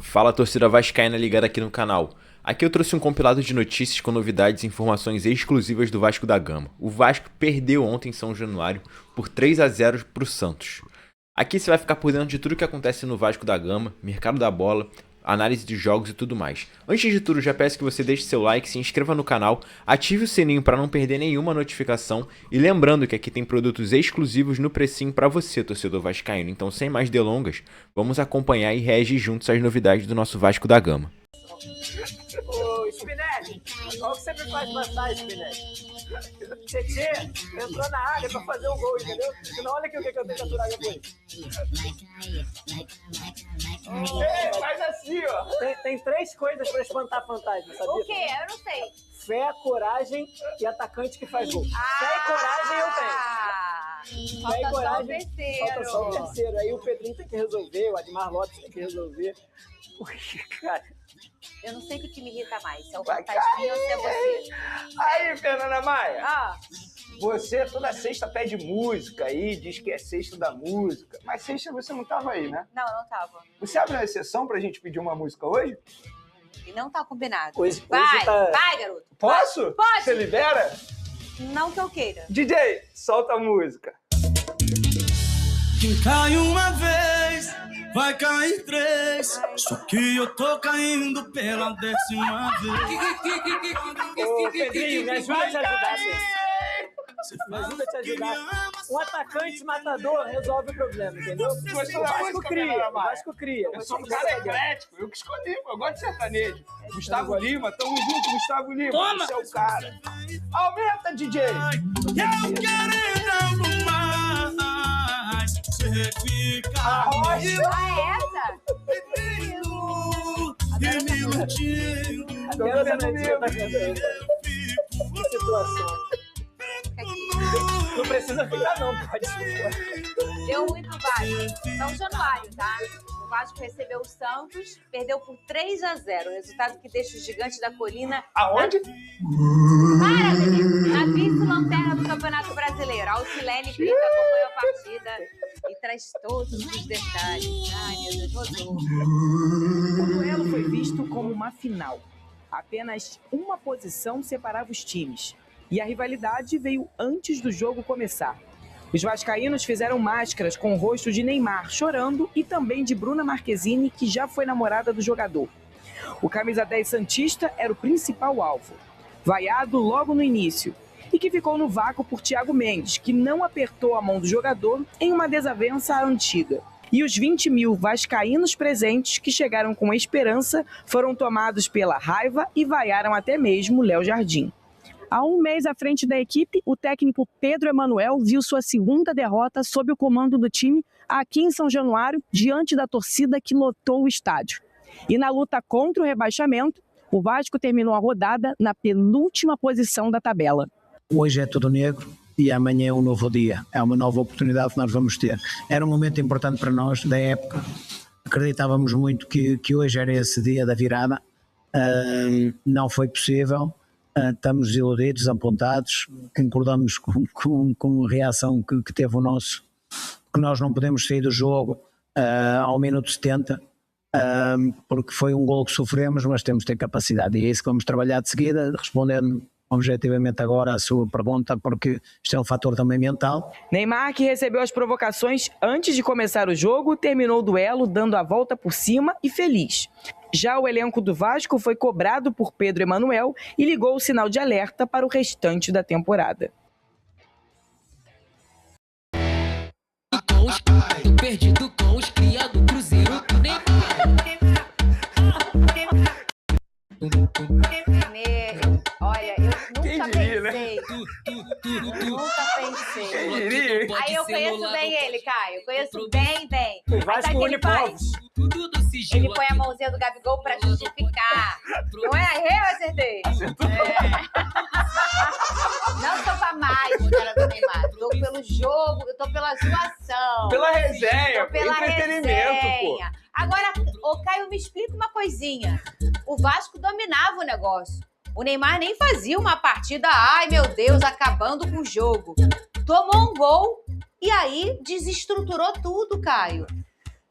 Fala, torcida vascaína ligada aqui no canal. Aqui eu trouxe um compilado de notícias com novidades e informações exclusivas do Vasco da Gama. O Vasco perdeu ontem em São Januário por 3-0 para o Santos. Aqui você vai ficar por dentro de tudo que acontece no Vasco da Gama, mercado da bola, análise de jogos e tudo mais. Antes de tudo, já peço que você deixe seu like, se inscreva no canal, ative o sininho para não perder nenhuma notificação e lembrando que aqui tem produtos exclusivos no precinho para você, torcedor vascaíno. Então, sem mais delongas, vamos acompanhar e reagir juntos às novidades do nosso Vasco da Gama. Ô, Spinelli, olha o que sempre faz vantagem, Spinelli. Tietê entrou na área pra fazer o gol, entendeu? Senão olha aqui o que eu tenho que aturar depois. Ei, faz assim, ó. Tem três coisas pra espantar fantasma, sabia? O quê? Eu não sei. Fé, coragem e atacante que faz gol. Fé e coragem eu tenho. Fé e Falta só o coragem, terceiro. falta só o terceiro. Aí o Pedrinho tem que resolver, o Admar Lopes tem que resolver. Porque, cara... Eu não sei o que me irrita mais, se é o fantasminha ou se é você. Aí, Fernanda Maia, Ah, você toda sexta pede música aí, diz que é sexta da música. Mas sexta você não tava aí, né? não tava. Você abre uma exceção pra gente pedir uma música hoje? E não tá combinado. Hoje Vai, tá... vai, garoto. Posso? Pode. Você libera? Não que eu queira. DJ, solta a música. Quem cai uma vez, vai cair três. Só que eu tô caindo pela 10ª vez. Ô, Pedrinho, me ajuda a te ajudar, Pedro. Você Me fala ajuda a te que me ajudar. ama, Um atacante matador resolve o problema, entendeu? Gostou O da Vasco música, cria, Fernanda o Maia? Vasco cria. Eu sou um Você cara consegue. eclético, eu que escolhi, eu gosto de sertanejo. Gustavo Lima, tamo junto, Gustavo Lima. Toma! Você é o cara. Aumenta, DJ. eu querendo algo mais. Você fica Arrocha. Ah, é essa? e me iludindo. Agora você não comigo. tá cantando. Que situação. Não precisa ficar, não, pode. Deu ruim pro Vasco. São Januário, tá? O Vasco recebeu o Santos, perdeu por 3-0. Resultado que deixa os gigantes da colina Aonde? Para, menino! Na vice-lanterna do Campeonato Brasileiro. A Alcilene Brito acompanhou a partida e traz todos os detalhes. Ai, meu Deus, rodou. O duelo foi visto como uma final. Apenas uma posição separava os times. E a rivalidade veio antes do jogo começar. Os vascaínos fizeram máscaras com o rosto de Neymar chorando e também de Bruna Marquezine, que já foi namorada do jogador. O camisa 10 santista era o principal alvo, vaiado logo no início, e que ficou no vácuo por Thiago Mendes, que não apertou a mão do jogador em uma desavença antiga. E os 20 mil vascaínos presentes que chegaram com esperança foram tomados pela raiva e vaiaram até mesmo Léo Jardim. Há um mês à frente da equipe, o técnico Pedro Emanuel viu sua segunda derrota sob o comando do time aqui em São Januário, diante da torcida que lotou o estádio. E na luta contra o rebaixamento, o Vasco terminou a rodada na penúltima posição da tabela. Hoje é tudo negro e amanhã é um novo dia, é uma nova oportunidade que nós vamos ter. Era um momento importante para nós, da época, acreditávamos muito que hoje era esse dia da virada, não foi possível. Estamos desiludidos, apontados, concordamos com a reação que teve o nosso, que nós não podemos sair do jogo ao minuto 70, porque foi um gol que sofremos, mas temos de ter capacidade, e é isso que vamos trabalhar de seguida, respondendo objetivamente agora a sua pergunta, porque isto é um fator também mental. Neymar, que recebeu as provocações antes de começar o jogo, terminou o duelo dando a volta por cima e feliz. Já o elenco do Vasco foi cobrado por Pedro Emanuel e ligou o sinal de alerta para o restante da temporada. Tô perdido com os cria do Cruzeiro. Olha, eu Quem nunca diria, né? pensei. Nunca pensei. Quem diria? Aí eu conheço bem ele, Caio. Eu conheço bem. O Aí Vasco sabe o que une ele faz? povos. Ele põe a mãozinha do Gabigol pra justificar. Não é? Errei ou acertei? É. Não sou pra mais, cara do Neymar. Tô pelo jogo, eu tô pela zoação. Pela resenha, Tô pela entretenimento, resenha. Agora, ô Caio, me explica uma coisinha. O Vasco dominava o negócio. O Neymar nem fazia uma partida, ai meu Deus, acabando com o jogo. Tomou um gol e aí desestruturou tudo, Caio.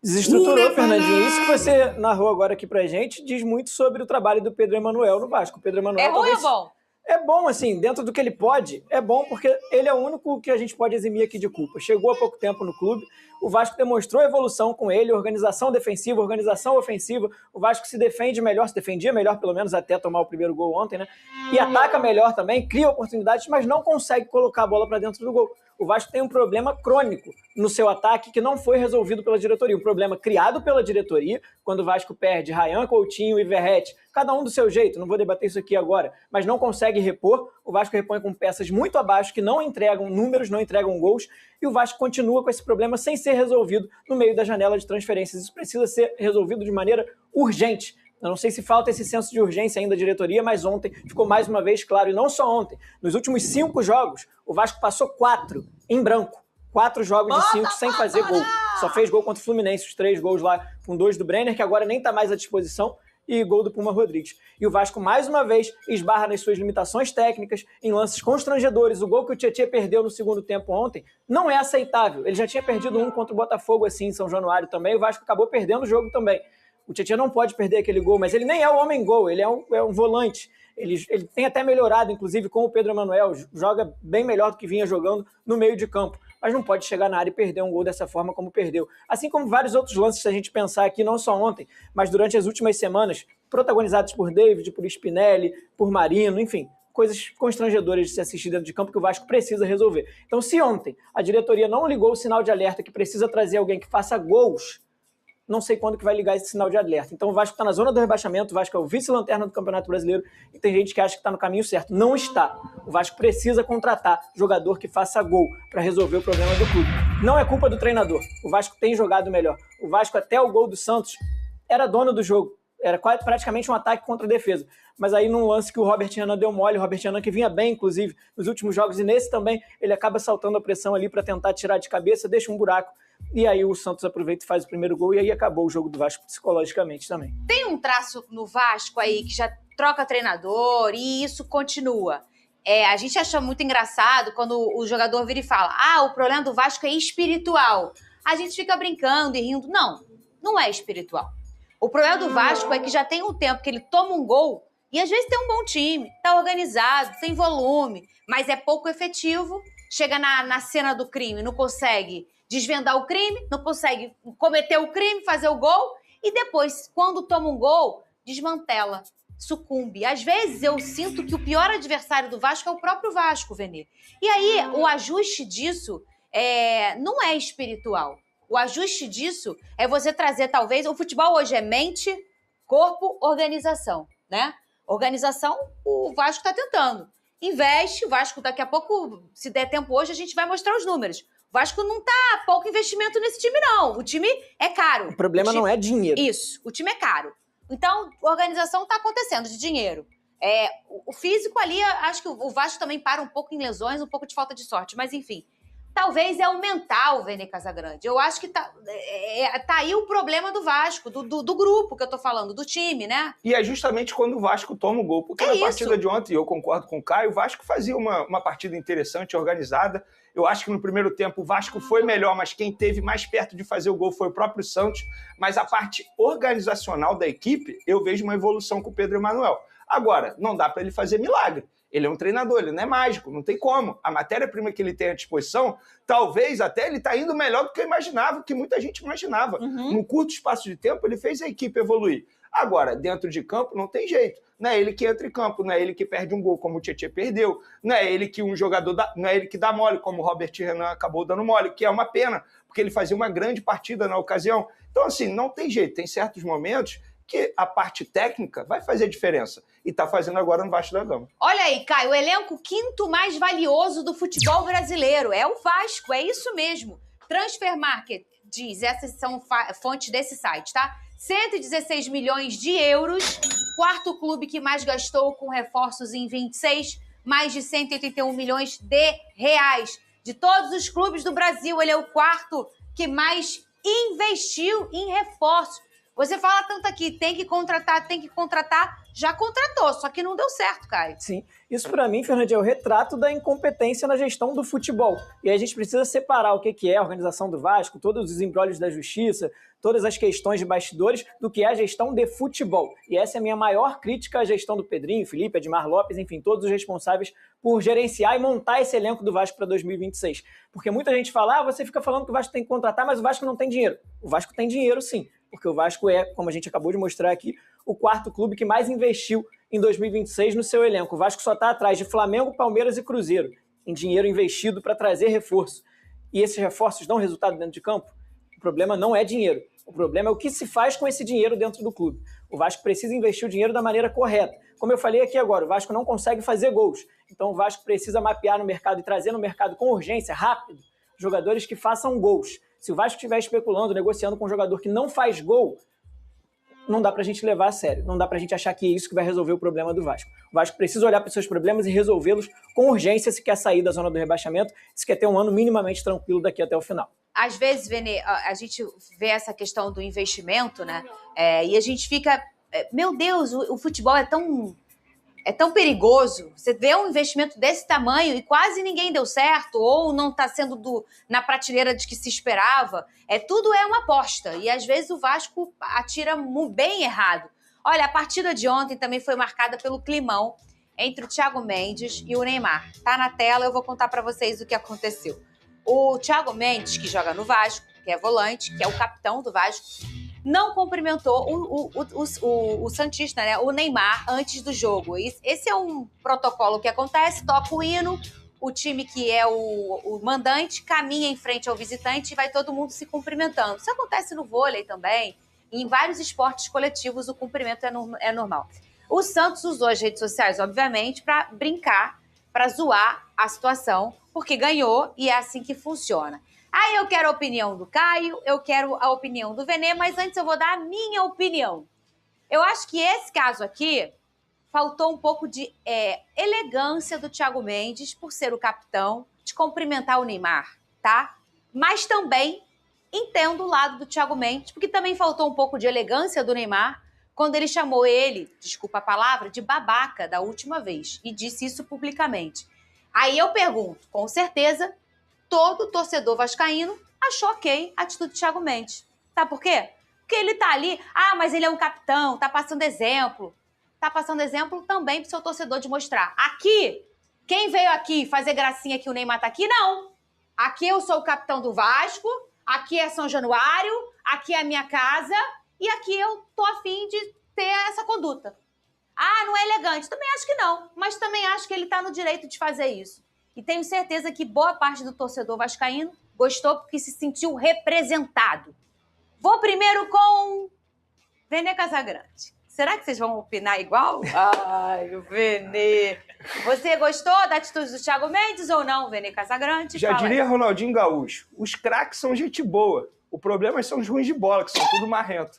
Desestruturou, Fernandinho. Isso que você narrou agora aqui pra gente diz muito sobre o trabalho do Pedro Emanuel no Vasco. O Pedro Emanuel É ruim ou bom? É bom, assim, dentro do que ele pode, é bom porque ele é o único que a gente pode eximir aqui de culpa. Chegou há pouco tempo no clube, o Vasco demonstrou evolução com ele, organização defensiva, organização ofensiva, o Vasco se defende melhor, se defendia melhor, pelo menos até tomar o primeiro gol ontem, né? E ataca melhor também, cria oportunidades, mas não consegue colocar a bola para dentro do gol. O Vasco tem um problema crônico no seu ataque que não foi resolvido pela diretoria. Um problema criado pela diretoria, quando o Vasco perde Rayan, Coutinho e Verratti, cada um do seu jeito, não vou debater isso aqui agora, mas não consegue repor. O Vasco repõe com peças muito abaixo, que não entregam números, não entregam gols, e o Vasco continua com esse problema sem ser resolvido no meio da janela de transferências. Isso precisa ser resolvido de maneira urgente. Eu não sei se falta esse senso de urgência ainda da diretoria, mas ontem ficou mais uma vez claro, e não só ontem. Nos últimos 5 jogos, o Vasco passou 4 em branco. 4 jogos de 5 sem fazer gol. Só fez gol contra o Fluminense, os 3 gols lá, com 2 do Brenner, que agora nem está mais à disposição, e gol do Puma Rodrigues. E o Vasco, mais uma vez, esbarra nas suas limitações técnicas, em lances constrangedores. O gol que o Tietê perdeu no segundo tempo ontem não é aceitável. Ele já tinha perdido um contra o Botafogo, assim, em São Januário também. O Vasco acabou perdendo o jogo também. O Tietê não pode perder aquele gol, mas ele nem é o homem-gol, ele é um volante. Ele tem até melhorado, inclusive, com o Pedro Emanuel, joga bem melhor do que vinha jogando no meio de campo. Mas não pode chegar na área e perder um gol dessa forma como perdeu. Assim como vários outros lances, se a gente pensar aqui, não só ontem, mas durante as últimas semanas, protagonizados por David, por Spinelli, por Marino, enfim, coisas constrangedoras de se assistir dentro de campo que o Vasco precisa resolver. Então, se ontem a diretoria não ligou o sinal de alerta que precisa trazer alguém que faça gols, não sei quando que vai ligar esse sinal de alerta. Então o Vasco está na zona do rebaixamento, o Vasco é o vice-lanterna do Campeonato Brasileiro e tem gente que acha que está no caminho certo. Não está. O Vasco precisa contratar jogador que faça gol para resolver o problema do clube. Não é culpa do treinador. O Vasco tem jogado melhor. O Vasco, até o gol do Santos, era dono do jogo. Era praticamente um ataque contra a defesa. Mas aí num lance que o Robert Renan deu mole, o Robert Renan que vinha bem, inclusive, nos últimos jogos, e nesse também, ele acaba saltando a pressão ali para tentar tirar de cabeça, deixa um buraco. E aí o Santos aproveita e faz o primeiro gol, e aí acabou o jogo do Vasco psicologicamente também. Tem um traço no Vasco aí que já troca treinador e isso continua. A gente acha muito engraçado quando o jogador vira e fala: o problema do Vasco é espiritual. A gente fica brincando e rindo. Não, não é espiritual. O problema do Vasco é que já tem um tempo que ele toma um gol e às vezes tem um bom time, tá organizado, tem volume, mas é pouco efetivo, chega na cena do crime, não consegue desvendar o crime, não consegue cometer o crime, fazer o gol, e depois, quando toma um gol, desmantela, sucumbe. Às vezes eu sinto que o pior adversário do Vasco é o próprio Vasco, Vene. E aí, o ajuste disso não é espiritual. O ajuste disso é você trazer, talvez, o futebol hoje é mente, corpo, organização, né? Organização, o Vasco está tentando. Investe, o Vasco daqui a pouco, se der tempo hoje, a gente vai mostrar os números. O Vasco não tá pouco investimento nesse time, não. O time é caro. O problema não é dinheiro. Isso, o time é caro. Então, a organização tá acontecendo de dinheiro. O físico ali, acho que o Vasco também para um pouco em lesões, um pouco de falta de sorte. Mas, enfim, talvez é o mental, Vene Casagrande. Eu acho que tá aí o problema do Vasco, do grupo que eu tô falando, do time, né? E é justamente quando o Vasco toma o gol. Porque na partida de ontem, eu concordo com o Caio, o Vasco fazia uma partida interessante, organizada. Eu acho que no primeiro tempo o Vasco foi melhor, mas quem esteve mais perto de fazer o gol foi o próprio Santos. Mas a parte organizacional da equipe, eu vejo uma evolução com o Pedro Emanuel. Agora, não dá para ele fazer milagre. Ele é um treinador, ele não é mágico, não tem como. A matéria-prima que ele tem à disposição, talvez até ele está indo melhor do que eu imaginava, que muita gente imaginava. Num curto espaço de tempo, ele fez a equipe evoluir. Agora, dentro de campo, não tem jeito. Não é ele que entra em campo, não é ele que perde um gol, como o Tietê perdeu, não é ele que um jogador não é ele que dá mole, como o Robert Renan acabou dando mole, que é uma pena, porque ele fazia uma grande partida na ocasião. Então, assim, não tem jeito. Tem certos momentos que a parte técnica vai fazer diferença. E tá fazendo agora no Vasco da Gama. Olha aí, Caio, o elenco quinto mais valioso do futebol brasileiro. É o Vasco, é isso mesmo. Transfer Market diz, essas são fontes desse site, tá? 116 milhões de euros, quarto clube que mais gastou com reforços em 26, mais de 181 milhões de reais. De todos os clubes do Brasil, ele é o quarto que mais investiu em reforços. Você fala tanto aqui, tem que contratar, já contratou, só que não deu certo, Caio. Sim, isso para mim, Fernandinho, é o retrato da incompetência na gestão do futebol. E aí a gente precisa separar o que é a organização do Vasco, todos os embrólios da justiça, todas as questões de bastidores do que é a gestão de futebol. E essa é a minha maior crítica à gestão do Pedrinho, Felipe, Edmar Lopes, enfim, todos os responsáveis por gerenciar e montar esse elenco do Vasco para 2026. Porque muita gente fala, você fica falando que o Vasco tem que contratar, mas o Vasco não tem dinheiro. O Vasco tem dinheiro, sim, porque o Vasco é, como a gente acabou de mostrar aqui, o quarto clube que mais investiu em 2026 no seu elenco. O Vasco só está atrás de Flamengo, Palmeiras e Cruzeiro, em dinheiro investido para trazer reforço. E esses reforços dão resultado dentro de campo? O problema não é dinheiro. O problema é o que se faz com esse dinheiro dentro do clube. O Vasco precisa investir o dinheiro da maneira correta. Como eu falei aqui agora, o Vasco não consegue fazer gols. Então o Vasco precisa mapear no mercado e trazer no mercado com urgência, rápido, jogadores que façam gols. Se o Vasco estiver especulando, negociando com um jogador que não faz gol, não dá pra gente levar a sério. Não dá pra gente achar que é isso que vai resolver o problema do Vasco. O Vasco precisa olhar para os seus problemas e resolvê-los com urgência se quer sair da zona do rebaixamento, se quer ter um ano minimamente tranquilo daqui até o final. Às vezes, Vene, a gente vê essa questão do investimento, né? E a gente fica... Meu Deus, o futebol é tão perigoso. Você vê um investimento desse tamanho e quase ninguém deu certo, ou não está sendo na prateleira de que se esperava. Tudo é uma aposta. E às vezes o Vasco atira bem errado. Olha, a partida de ontem também foi marcada pelo climão entre o Thiago Mendes e o Neymar. Tá na tela, eu vou contar para vocês o que aconteceu. O Thiago Mendes, que joga no Vasco, que é volante, que é o capitão do Vasco, não cumprimentou o santista, né, o Neymar, antes do jogo. Esse é um protocolo que acontece, toca o hino, o time que é o mandante caminha em frente ao visitante e vai todo mundo se cumprimentando. Isso acontece no vôlei também, e em vários esportes coletivos o cumprimento é normal. O Santos usou as redes sociais, obviamente, para brincar, para zoar a situação, porque ganhou e é assim que funciona. Aí eu quero a opinião do Caio, eu quero a opinião do Vene, mas antes eu vou dar a minha opinião. Eu acho que esse caso aqui faltou um pouco de elegância do Thiago Mendes, por ser o capitão, de cumprimentar o Neymar, tá? Mas também entendo o lado do Thiago Mendes, porque também faltou um pouco de elegância do Neymar, quando ele chamou ele, desculpa a palavra, de babaca da última vez, e disse isso publicamente. Aí eu pergunto, com certeza, todo torcedor vascaíno achou ok a atitude do Thiago Mendes. Sabe por quê? Porque ele tá ali, mas ele é um capitão, tá passando exemplo. Tá passando exemplo também pro seu torcedor de mostrar. Aqui, quem veio aqui fazer gracinha que o Neymar tá aqui? Não. Aqui eu sou o capitão do Vasco, aqui é São Januário, aqui é a minha casa, e aqui eu tô a fim de ter essa conduta. Não é elegante. Também acho que não, mas também acho que ele tá no direito de fazer isso. E tenho certeza que boa parte do torcedor vascaíno gostou porque se sentiu representado. Vou primeiro com Vene Casagrande. Será que vocês vão opinar igual? Ai, o Vene. Você gostou da atitude do Thiago Mendes ou não, Vene Casagrande? Já diria Ronaldinho Gaúcho, os craques são gente boa. O problema são os ruins de bola, que são tudo marrento.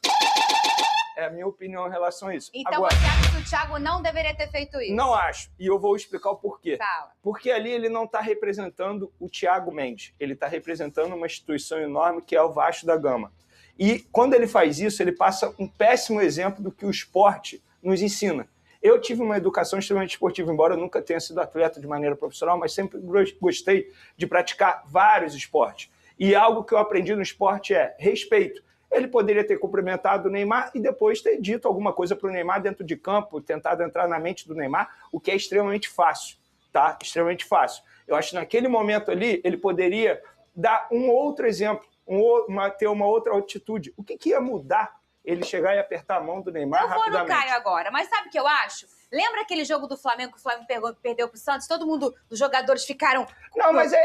É a minha opinião em relação a isso. Então agora, você acha que o Thiago não deveria ter feito isso? Não acho. E eu vou explicar o porquê. Fala. Porque ali ele não está representando o Thiago Mendes. Ele está representando uma instituição enorme que é o Vasco da Gama. E quando ele faz isso, ele passa um péssimo exemplo do que o esporte nos ensina. Eu tive uma educação extremamente esportiva, embora eu nunca tenha sido atleta de maneira profissional, mas sempre gostei de praticar vários esportes. E algo que eu aprendi no esporte é respeito. Ele poderia ter cumprimentado o Neymar e depois ter dito alguma coisa para o Neymar dentro de campo, tentado entrar na mente do Neymar, o que é extremamente fácil, tá? Extremamente fácil. Eu acho que naquele momento ali, ele poderia dar um outro exemplo, ter uma outra atitude. O que ia mudar ele chegar e apertar a mão do Neymar rapidamente? Eu vou no Caio agora, mas sabe o que eu acho? Lembra aquele jogo do Flamengo que o Flamengo perdeu pro Santos? Todo mundo, os jogadores ficaram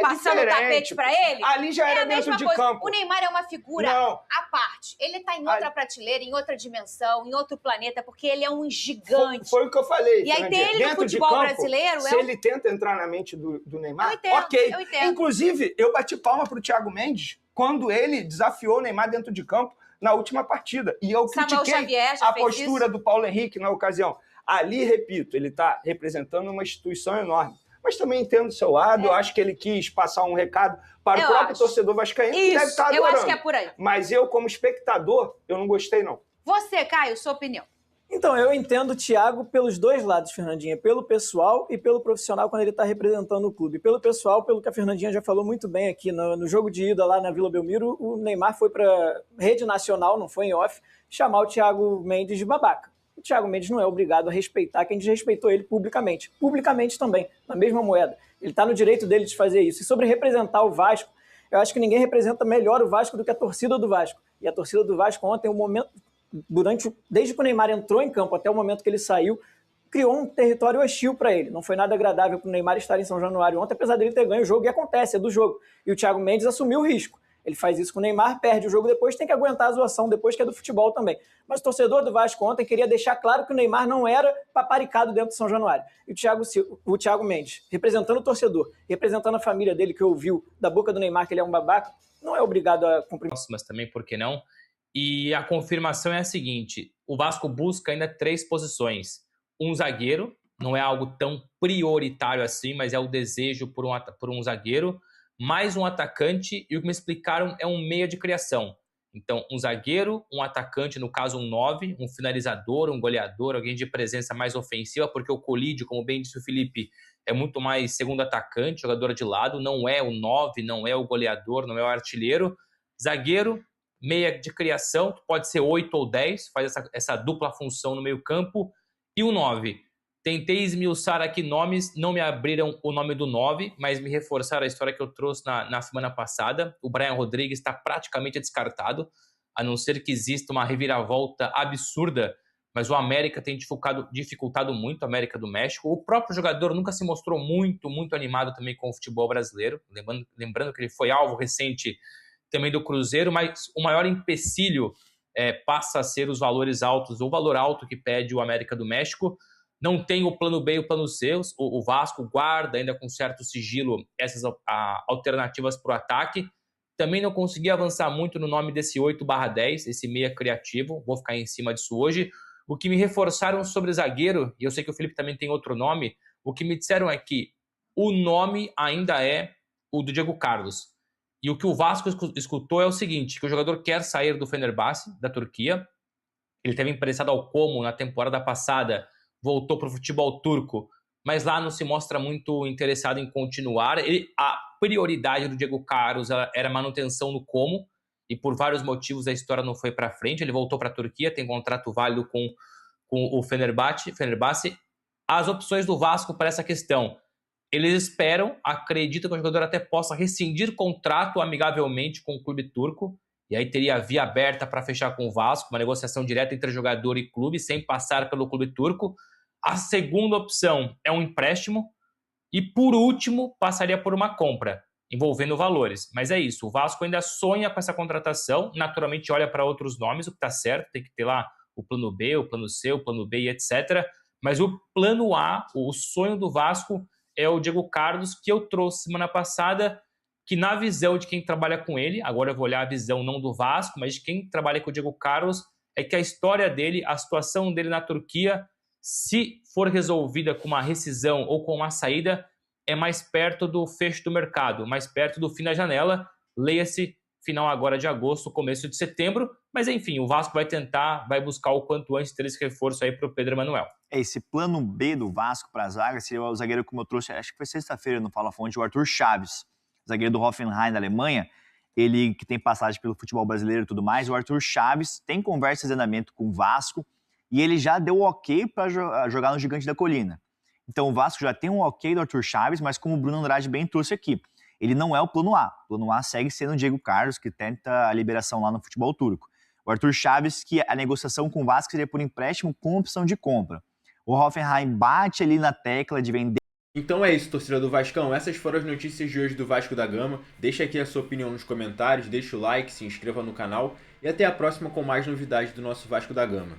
passando o tapete pra ele? Ali já era dentro de campo. O Neymar é uma figura à parte. Ele tá em outra prateleira, em outra dimensão, em outro planeta, porque ele é um gigante. Foi o que eu falei. E aí tem ele no futebol brasileiro... Se ele tenta entrar na mente do Neymar, eu entendo. Inclusive, eu bati palma pro Thiago Mendes quando ele desafiou o Neymar dentro de campo na última partida. E eu critiquei a postura do Paulo Henrique na ocasião. Ali, repito, ele está representando uma instituição enorme. Mas também entendo o seu lado, eu acho que ele quis passar um recado para o próprio torcedor vascaíno, que deve estar adorando. Eu acho que é por aí. Mas eu, como espectador, eu não gostei, não. Você, Caio, sua opinião? Então, eu entendo o Thiago pelos dois lados, Fernandinha, pelo pessoal e pelo profissional quando ele está representando o clube. Pelo pessoal, pelo que a Fernandinha já falou muito bem aqui, no jogo de ida lá na Vila Belmiro, o Neymar foi para rede nacional, não foi em off, chamar o Thiago Mendes de babaca. O Thiago Mendes não é obrigado a respeitar quem desrespeitou ele publicamente. Publicamente também, na mesma moeda. Ele está no direito dele de fazer isso. E sobre representar o Vasco, eu acho que ninguém representa melhor o Vasco do que a torcida do Vasco. E a torcida do Vasco ontem, desde que o Neymar entrou em campo até o momento que ele saiu, criou um território hostil para ele. Não foi nada agradável para o Neymar estar em São Januário ontem, apesar dele ter ganho o jogo, e acontece, é do jogo. E o Thiago Mendes assumiu o risco. Ele faz isso com o Neymar, perde o jogo depois, tem que aguentar a zoação depois, que é do futebol também. Mas o torcedor do Vasco ontem queria deixar claro que o Neymar não era paparicado dentro de São Januário. E o Thiago Mendes, representando o torcedor, representando a família dele, que ouviu da boca do Neymar que ele é um babaca, não é obrigado a cumprir. Mas também, por que não? E a confirmação é a seguinte: o Vasco busca ainda 3 posições. Um zagueiro, não é algo tão prioritário assim, mas é o desejo por um zagueiro, mais um atacante, e o que me explicaram é um meia de criação. Então, um zagueiro, um atacante, no caso um 9, um finalizador, um goleador, alguém de presença mais ofensiva, porque o Colídio, como bem disse o Felipe, é muito mais segundo atacante, jogador de lado, não é o 9, não é o goleador, não é o artilheiro. Zagueiro, meia de criação, que pode ser 8 ou 10, faz essa dupla função no meio campo, e o 9. Tentei esmiuçar aqui nomes, não me abriram o nome do 9, mas me reforçaram a história que eu trouxe na semana passada. O Brian Rodrigues está praticamente descartado, a não ser que exista uma reviravolta absurda, mas o América tem dificultado muito, a América do México. O próprio jogador nunca se mostrou muito animado também com o futebol brasileiro, lembrando que ele foi alvo recente também do Cruzeiro, mas o maior empecilho passa a ser os valores altos, ou o valor alto que pede o América do México. Não tem o plano B e o plano C, o Vasco guarda ainda com certo sigilo essas alternativas para o ataque. Também não consegui avançar muito no nome desse 8/10, esse meia criativo, vou ficar em cima disso hoje. O que me reforçaram sobre zagueiro, e eu sei que o Felipe também tem outro nome, o que me disseram é que o nome ainda é o do Diego Carlos. E o que o Vasco escutou é o seguinte, que o jogador quer sair do Fenerbahçe, da Turquia. Ele teve emprestado ao Como na temporada passada, voltou para o futebol turco, mas lá não se mostra muito interessado em continuar. A prioridade do Diego Carlos era manutenção no Como, e por vários motivos a história não foi para frente. Ele voltou para a Turquia, tem contrato válido com o Fenerbahçe. As opções do Vasco para essa questão: eles esperam, acreditam que o jogador até possa rescindir contrato amigavelmente com o clube turco, e aí teria a via aberta para fechar com o Vasco, uma negociação direta entre jogador e clube, sem passar pelo clube turco. A segunda opção é um empréstimo, e por último passaria por uma compra, envolvendo valores. Mas é isso, o Vasco ainda sonha com essa contratação, naturalmente olha para outros nomes, o que está certo, tem que ter lá o plano B, o plano C, o plano B e etc. Mas o plano A, o sonho do Vasco, é o Diego Carlos, que eu trouxe semana passada, que na visão de quem trabalha com ele, agora eu vou olhar a visão não do Vasco, mas de quem trabalha com o Diego Carlos, é que a história dele, a situação dele na Turquia, se for resolvida com uma rescisão ou com uma saída, é mais perto do fecho do mercado, mais perto do fim da janela, leia-se final agora de agosto, começo de setembro, mas enfim, o Vasco vai buscar o quanto antes ter esse reforço aí para o Pedro Emanuel. Esse plano B do Vasco para a zaga seria o zagueiro, como eu trouxe, acho que foi sexta-feira no Fala Fonte, o Arthur Chaves, zagueiro do Hoffenheim da Alemanha, ele que tem passagem pelo futebol brasileiro e tudo mais. O Arthur Chaves tem conversa de andamento com o Vasco e ele já deu ok para jogar no Gigante da Colina. Então o Vasco já tem um ok do Arthur Chaves, mas como o Bruno Andrade bem trouxe aqui, ele não é o plano A. O plano A segue sendo o Diego Carlos, que tenta a liberação lá no futebol turco. O Arthur Chaves, que a negociação com o Vasco seria por empréstimo com opção de compra. O Hoffenheim bate ali na tecla de vender. Então é isso, torcedor do Vascão. Essas foram as notícias de hoje do Vasco da Gama. Deixa aqui a sua opinião nos comentários, deixa o like, se inscreva no canal e até a próxima com mais novidades do nosso Vasco da Gama.